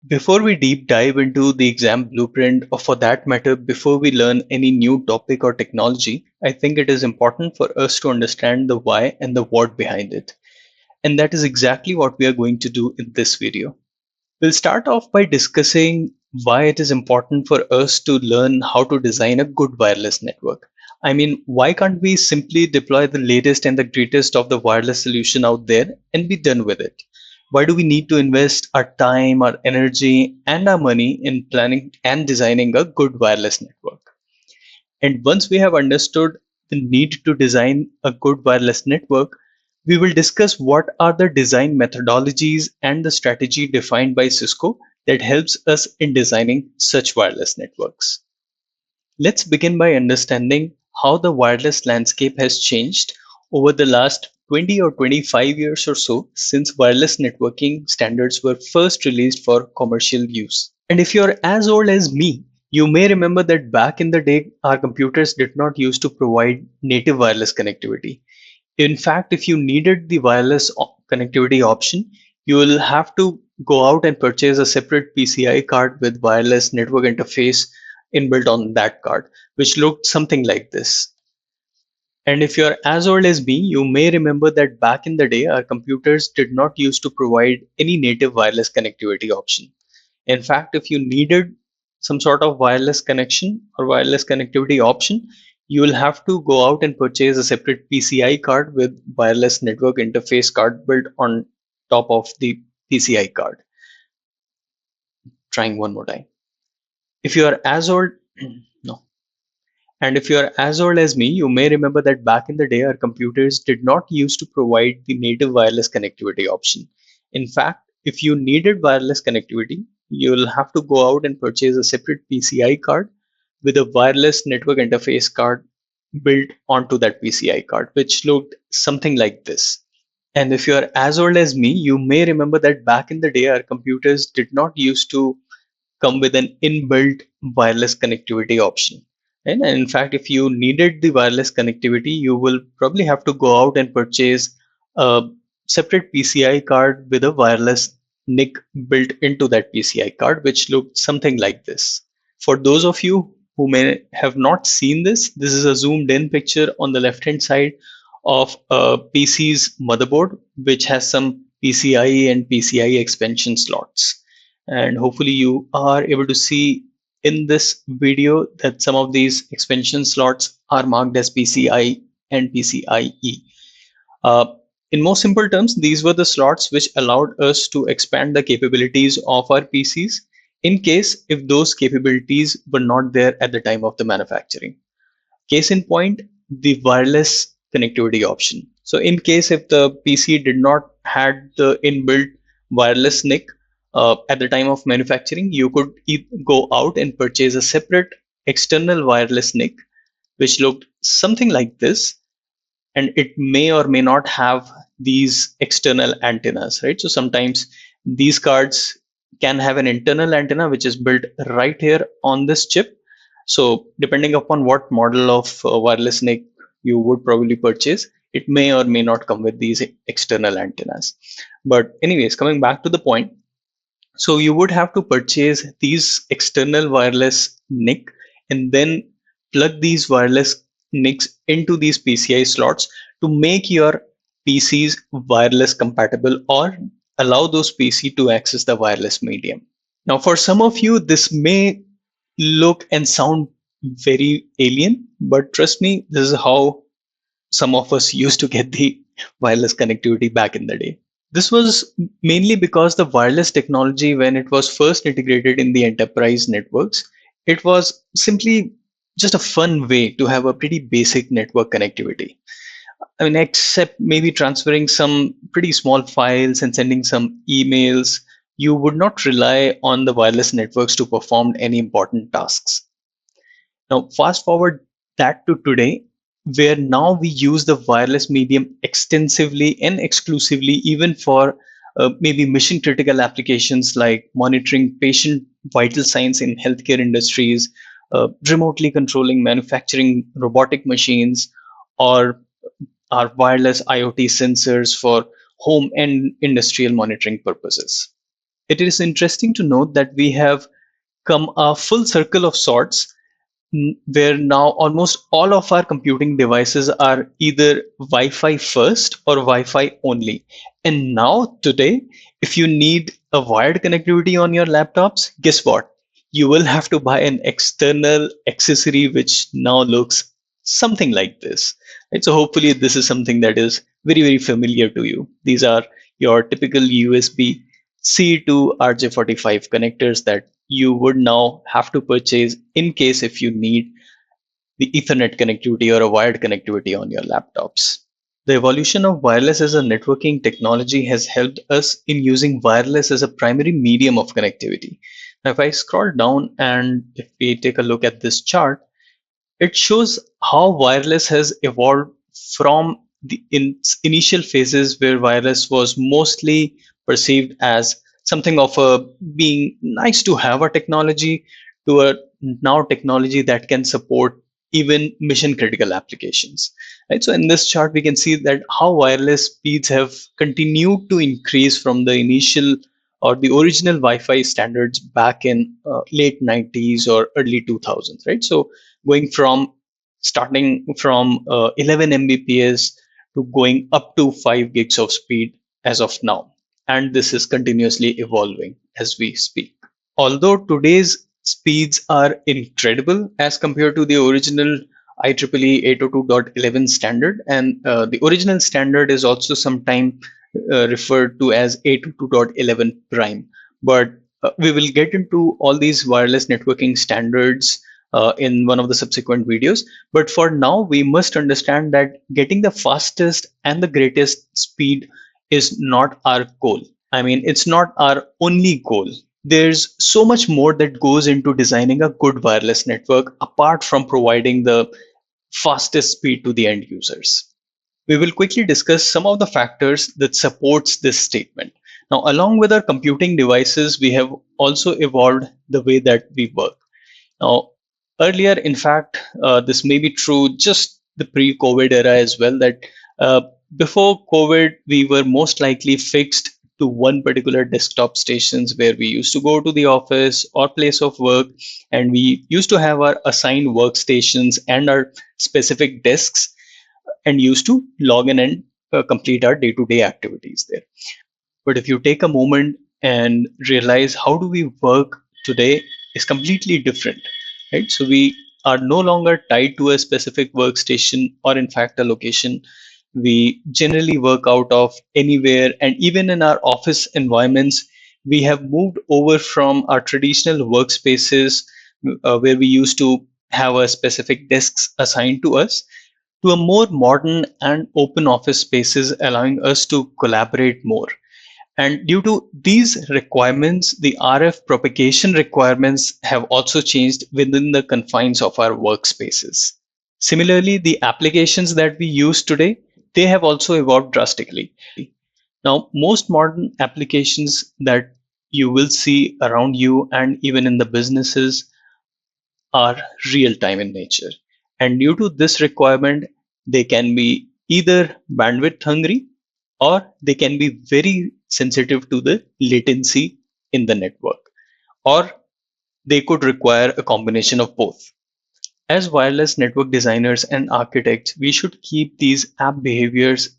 Before we deep dive into the exam blueprint, or for that matter, before we learn any new topic or technology, I think it is important for us to understand the why and the what behind it. And that is exactly what we are going to do in this video. We'll start off by discussing why it is important for us to learn how to design a good wireless network. I mean, why can't we simply deploy the latest and the greatest of the wireless solution out there and be done with it? Why do we need to invest our time, our energy, and our money in planning and designing a good wireless network? And once we have understood the need to design a good wireless network, we will discuss what are the design methodologies and the strategy defined by Cisco that helps us in designing such wireless networks. Let's begin by understanding how the wireless landscape has changed over the last 20 or 25 years or so since wireless networking standards were first released for commercial use. And if you're as old as me, you may remember that back in the day, our computers did not used to provide native wireless connectivity. In fact, if you needed the connectivity option, you will have to go out and purchase a separate PCI card with wireless network interface inbuilt on that card, which looked something like this. And if you're as old as me, you may remember that back in the day, our computers did not used to provide any native wireless connectivity option. In fact, if you needed some sort of wireless connection or wireless connectivity option, you will have to go out and purchase a separate PCI card with wireless network interface card built on top of the PCI card. Trying one more time. If you are as old, no. And if you are as old as me, you may remember that back in the day, our computers did not used to provide the native wireless connectivity option. In fact, if you needed wireless connectivity, you'll have to go out and purchase a separate PCI card with a wireless network interface card built onto that PCI card, which looked something like this. And if you're as old as me, you may remember that back in the day, our computers did not used to come with an inbuilt wireless connectivity option. And in fact, if you needed the wireless connectivity, you will probably have to go out and purchase a separate PCI card with a wireless NIC built into that PCI card, which looked something like this. For those of you who may have not seen this, this is a zoomed in picture on the left hand side of a PC's motherboard, which has some PCI and PCI expansion slots. And hopefully you are able to see in this video that some of these expansion slots are marked as PCI and PCIe. In most simple terms, these were the slots which allowed us to expand the capabilities of our PCs in case if those capabilities were not there at the time of the manufacturing. Case in point, the wireless connectivity option. So in case if the PC did not had the inbuilt wireless NIC at the time of manufacturing, you could go out and purchase a separate external wireless NIC, which looked something like this, and it may or may not have these external antennas, right? So sometimes these cards can have an internal antenna which is built right here on this chip. So depending upon what model of wireless NIC you would probably purchase, it may or may not come with these external antennas. But anyways, coming back to the point, so you would have to purchase these external wireless NIC and then plug these wireless NICs into these PCI slots to make your PCs wireless compatible or allow those PC to access the wireless medium. Now, for some of you, this may look and sound very alien, but trust me, this is how some of us used to get the wireless connectivity back in the day. This was mainly because the wireless technology, when it was first integrated in the enterprise networks, it was simply just a fun way to have a pretty basic network connectivity. I mean, except maybe transferring some pretty small files and sending some emails, you would not rely on the wireless networks to perform any important tasks. Now, fast forward that to today, where now we use the wireless medium extensively and exclusively, even for maybe mission critical applications like monitoring patient vital signs in healthcare industries, remotely controlling manufacturing robotic machines, or our wireless IoT sensors for home and industrial monitoring purposes. It is interesting to note that we have come a full circle of sorts, where now almost all of our computing devices are either Wi-Fi first or Wi-Fi only. And now today, if you need a wired connectivity on your laptops, guess what? You will have to buy an external accessory which now looks something like this. Right? So hopefully this is something that is very, very familiar to you. These are your typical USB C to RJ45 connectors that you would now have to purchase in case if you need the Ethernet connectivity or a wired connectivity on your laptops. The evolution of wireless as a networking technology has helped us in using wireless as a primary medium of connectivity. Now, if I scroll down and if we take a look at this chart, it shows how wireless has evolved from the initial phases where wireless was mostly perceived as something of a being nice to have a technology to a now technology that can support even mission critical applications. Right? So in this chart, we can see that how wireless speeds have continued to increase from the initial or the original Wi-Fi standards back in late 90s or early 2000s, right? So going from starting from 11 Mbps to going up to 5 gigs of speed as of now. And this is continuously evolving as we speak. Although today's speeds are incredible as compared to the original IEEE 802.11 standard, and the original standard is also sometimes referred to as 802.11 prime. But we will get into all these wireless networking standards in one of the subsequent videos. But for now, we must understand that getting the fastest and the greatest speed is not our goal. I mean, it's not our only goal. There's so much more that goes into designing a good wireless network apart from providing the fastest speed to the end users. We will quickly discuss some of the factors that supports this statement. Now, along with our computing devices, we have also evolved the way that we work. Now, earlier, in fact, this may be true just the pre-COVID era as well, that uh, before COVID, we were most likely fixed to one particular desktop stations where we used to go to the office or place of work, and we used to have our assigned workstations and our specific desks and used to log in and complete our day-to-day activities there. But if you take a moment and realize how do we work today is completely different, right? So we are no longer tied to a specific workstation or in fact a location. We generally work out of anywhere, and even in our office environments, we have moved over from our traditional workspaces where we used to have a specific desks assigned to us to a more modern and open office spaces, allowing us to collaborate more. And due to these requirements, the RF propagation requirements have also changed within the confines of our workspaces. Similarly, the applications that we use today, they have also evolved drastically. Now, most modern applications that you will see around you and even in the businesses are real time in nature. And due to this requirement, they can be either bandwidth hungry or they can be very sensitive to the latency in the network, or they could require a combination of both. As wireless network designers and architects, we should keep these app behaviors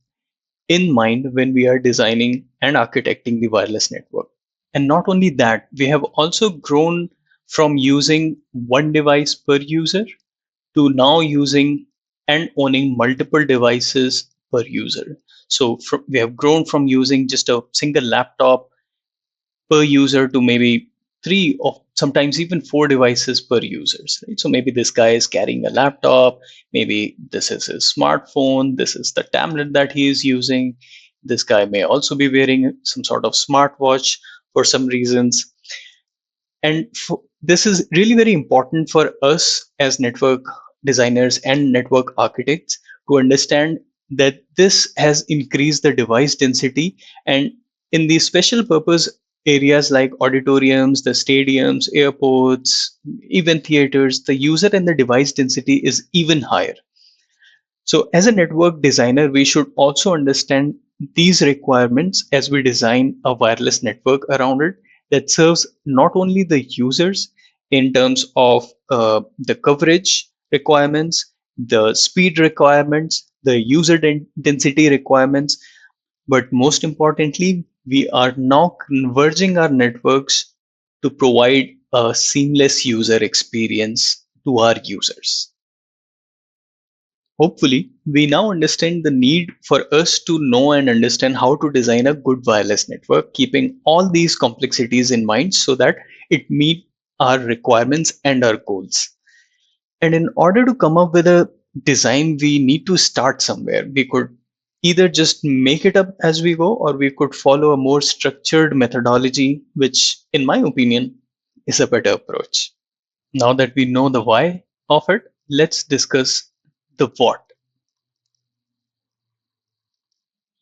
in mind when we are designing and architecting the wireless network. And not only that, we have also grown from using one device per user to now using and owning multiple devices per user. So we have grown from using just a single laptop per user to maybe three or sometimes even four devices per users. Right? So maybe this guy is carrying a laptop, maybe this is his smartphone, this is the tablet that he is using. This guy may also be wearing some sort of smartwatch for some reasons. And this is really very important for us as network designers and network architects to understand that this has increased the device density. And in these special purpose areas like auditoriums, the stadiums, airports, even theaters, the user and the device density is even higher. So as a network designer, we should also understand these requirements as we design a wireless network around it, that serves not only the users in terms of the coverage requirements, the speed requirements, the user density requirements, but most importantly, we are now converging our networks to provide a seamless user experience to our users. Hopefully, we now understand the need for us to know and understand how to design a good wireless network, keeping all these complexities in mind so that it meets our requirements and our goals. And in order to come up with a design, we need to start somewhere. We could either just make it up as we go, or we could follow a more structured methodology, which, in my opinion, is a better approach. Now that we know the why of it, let's discuss the what.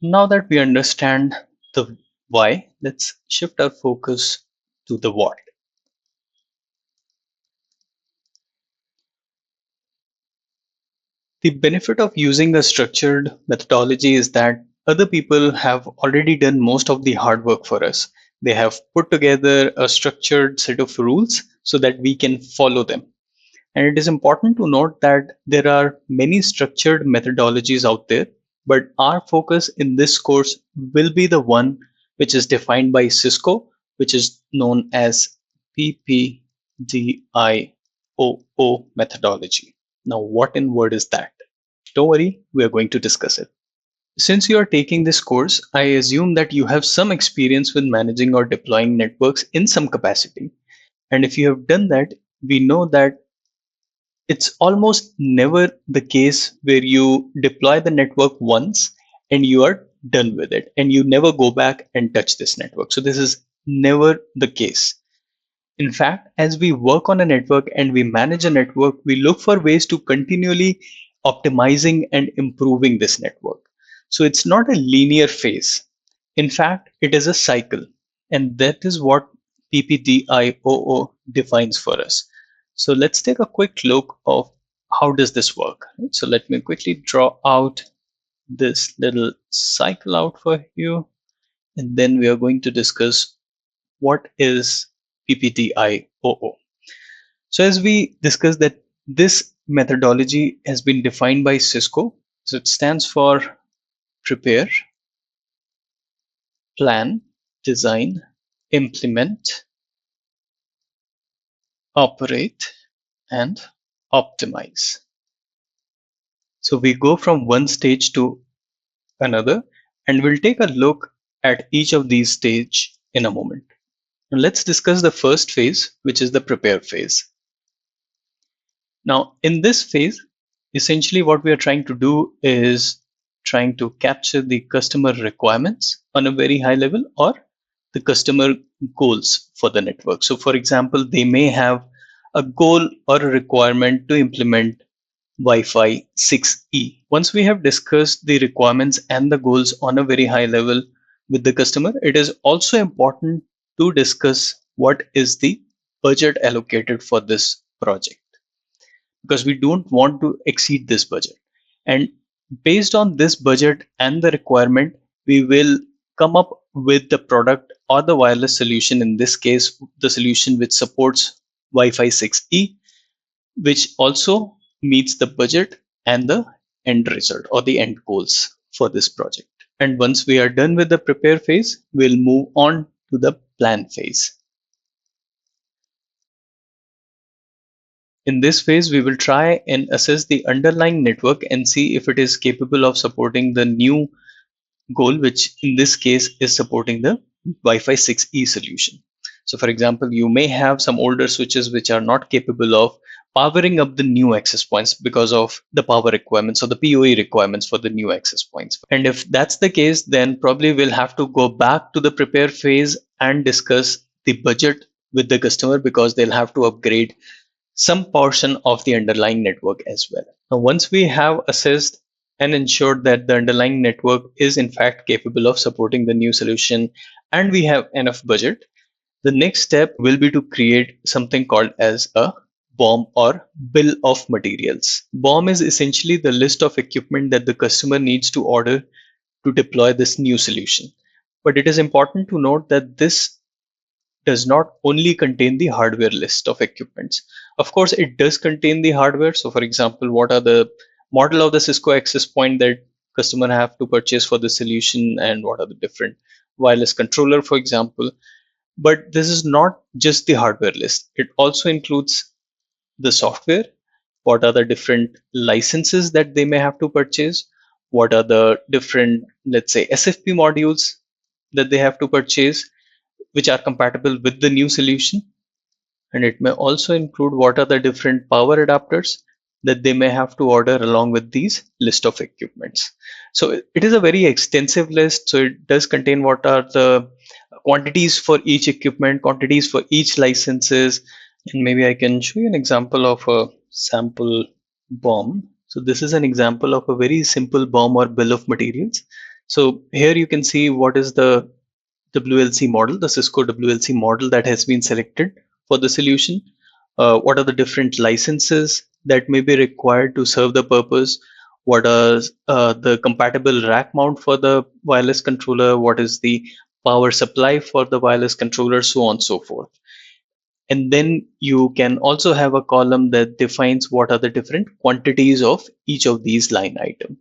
Now that we understand the why, let's shift our focus to the what. The benefit of using a structured methodology is that other people have already done most of the hard work for us. They have put together a structured set of rules so that we can follow them. And it is important to note that there are many structured methodologies out there, but our focus in this course will be the one which is defined by Cisco, which is known as PPDIOO methodology. Now, what in word is that? Don't worry, we are going to discuss it. Since you are taking this course, I assume that you have some experience with managing or deploying networks in some capacity. And if you have done that, we know that it's almost never the case where you deploy the network once and you are done with it and you never go back and touch this network. So this is never the case. In fact, as we work on a network and we manage a network, we look for ways to continually optimizing and improving this network. So it's not a linear phase. In fact, it is a cycle. And that is what PPDIOO defines for us. So let's take a quick look of how does this work. So let me quickly draw out this little cycle out for you. And then we are going to discuss what is PPDIOO. So as we discussed that this methodology has been defined by Cisco. So it stands for prepare, plan, design, implement, operate, and optimize. So we go from one stage to another, and we'll take a look at each of these stages in a moment. Now let's discuss the first phase, which is the prepare phase. Now, in this phase, essentially what we are trying to do is trying to capture the customer requirements on a very high level or the customer goals for the network. So, for example, they may have a goal or a requirement to implement Wi-Fi 6E. Once we have discussed the requirements and the goals on a very high level with the customer, it is also important to discuss what is the budget allocated for this project, because we don't want to exceed this budget. And based on this budget and the requirement, we will come up with the product or the wireless solution, in this case, the solution which supports Wi-Fi 6E, which also meets the budget and the end result or the end goals for this project. And once we are done with the prepare phase, we'll move on to the plan phase. In this phase, we will try and assess the underlying network and see if it is capable of supporting the new goal, which in this case is supporting the Wi-Fi 6E solution. So for example, you may have some older switches which are not capable of powering up the new access points because of the power requirements or the PoE requirements for the new access points. And if that's the case, then probably we'll have to go back to the prepare phase and discuss the budget with the customer, because they'll have to upgrade some portion of the underlying network as well. Now, once we have assessed and ensured that the underlying network is in fact capable of supporting the new solution and we have enough budget, the next step will be to create something called as a BOM or bill of materials. BOM is essentially the list of equipment that the customer needs to order to deploy this new solution. But it is important to note that this does not only contain the hardware list of equipments. Of course, it does contain the hardware. So for example, what are the model of the Cisco access point that customer have to purchase for the solution, and what are the different wireless controller, for example. But this is not just the hardware list. It also includes the software, what are the different licenses that they may have to purchase, what are the different, let's say, SFP modules that they have to purchase, which are compatible with the new solution. And it may also include what are the different power adapters that they may have to order along with these list of equipments. So it is a very extensive list. So it does contain what are the quantities for each equipment, quantities for each licenses, and maybe I can show you an example of a sample BOM. So this is an example of a very simple BOM or bill of materials. So here you can see what is the WLC model, the Cisco WLC model that has been selected for the solution. What are the different licenses that may be required to serve the purpose? What are the compatible rack mount for the wireless controller? What is the power supply for the wireless controller? So on and so forth. And then you can also have a column that defines what are the different quantities of each of these line items.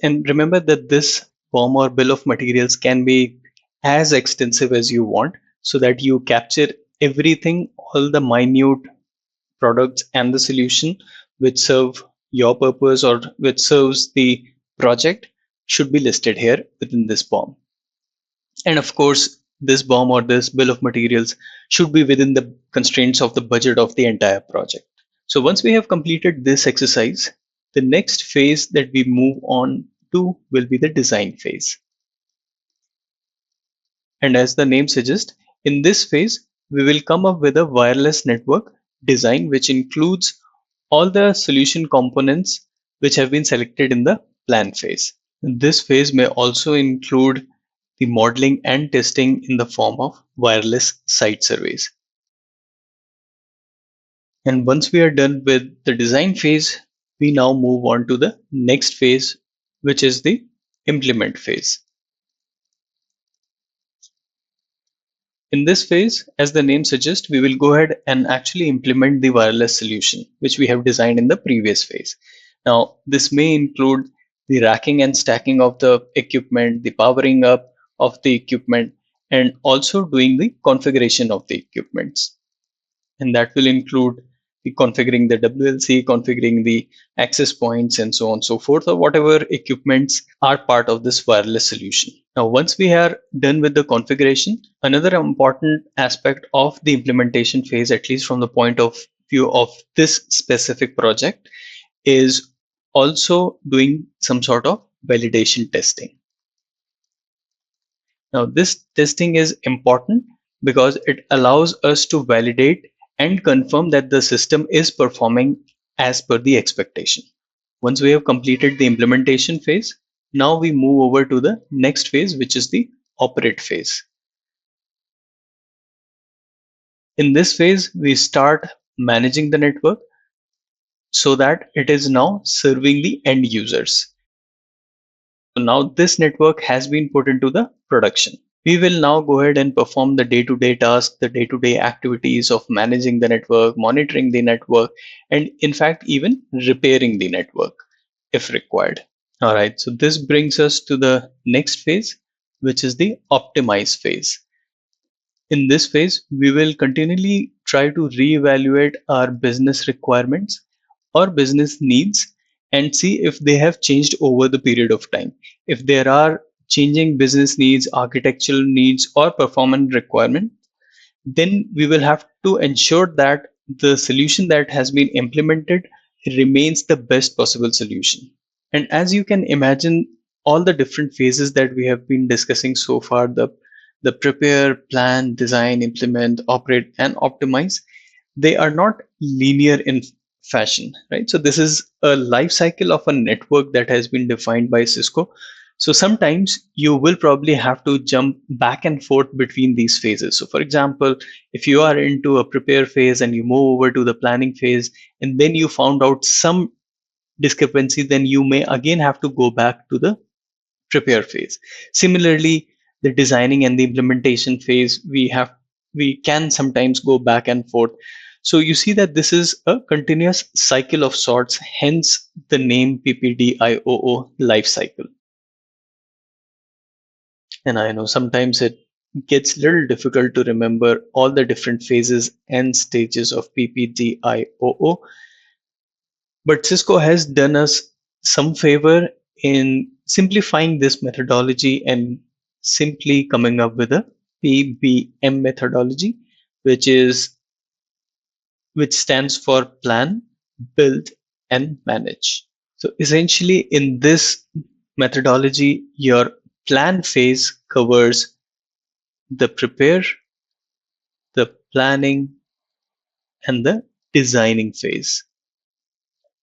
And remember that this form or bill of materials can be as extensive as you want, so that you capture everything, all the minute products and the solution which serve your purpose or which serves the project should be listed here within this BOM. And of course, this BOM or this bill of materials should be within the constraints of the budget of the entire project. So once we have completed this exercise, the next phase that we move on to will be the design phase. And as the name suggests, in this phase, we will come up with a wireless network design, which includes all the solution components which have been selected in the plan phase. This phase may also include the modeling and testing in the form of wireless site surveys. And once we are done with the design phase, we now move on to the next phase, which is the implement phase. In this phase, as the name suggests, we will go ahead and actually implement the wireless solution, which we have designed in the previous phase. Now, this may include the racking and stacking of the equipment, the powering up of the equipment, and also doing the configuration of the equipments. And that will include the configuring the WLC, configuring the access points, and so on and so forth, or whatever equipments are part of this wireless solution. Now, once we are done with the configuration, another important aspect of the implementation phase, at least from the point of view of this specific project, is also doing some sort of validation testing. Now, this testing is important because it allows us to validate and confirm that the system is performing as per the expectation. Once we have completed the implementation phase, now we move over to the next phase, which is the operate phase. In this phase, we start managing the network so that it is now serving the end users. So now this network has been put into the production. We will now go ahead and perform the day-to-day tasks, the day-to-day activities of managing the network, monitoring the network, and in fact, even repairing the network if required. All right, so this brings us to the next phase, which is the optimize phase. In this phase, we will continually try to reevaluate our business requirements or business needs and see if they have changed over the period of time. If there are changing business needs, architectural needs, or performance requirement, then we will have to ensure that the solution that has been implemented remains the best possible solution. And as you can imagine, all the different phases that we have been discussing so far, the prepare, plan, design, implement, operate, and optimize, they are not linear in fashion, right? So this is a life cycle of a network that has been defined by Cisco. So sometimes you will probably have to jump back and forth between these phases. So for example, if you are into a prepare phase and you move over to the planning phase, and then you found out some discrepancy, then you may again have to go back to the prepare phase. Similarly, the designing and the implementation phase, we can sometimes go back and forth. So you see that this is a continuous cycle of sorts, hence the name PPDIOO life cycle. And I know sometimes it gets a little difficult to remember all the different phases and stages of PPDIOO, but Cisco has done us some favor in simplifying this methodology and simply coming up with a PBM methodology, which stands for plan, build, and manage. So essentially, in this methodology, your plan phase covers the prepare, the planning, and the designing phase,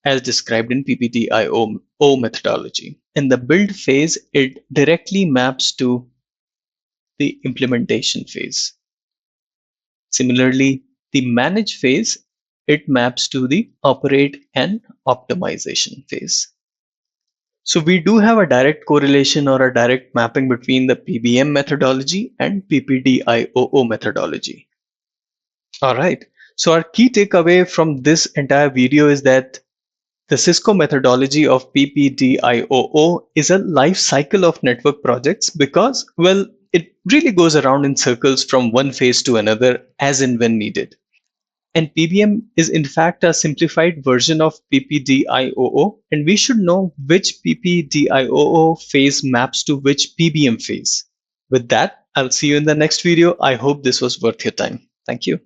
as described in PPDIOO methodology. In the build phase, it directly maps to the implementation phase. Similarly, the manage phase, it maps to the operate and optimization phase. So we do have a direct correlation or a direct mapping between the PBM methodology and PPDIOO methodology. All right. So our key takeaway from this entire video is that the Cisco methodology of PPDIOO is a life cycle of network projects because, well, it really goes around in circles from one phase to another as and when needed. And PBM is in fact a simplified version of PPDIOO, and we should know which PPDIOO phase maps to which PBM phase. With that, I'll see you in the next video. I hope this was worth your time. Thank you.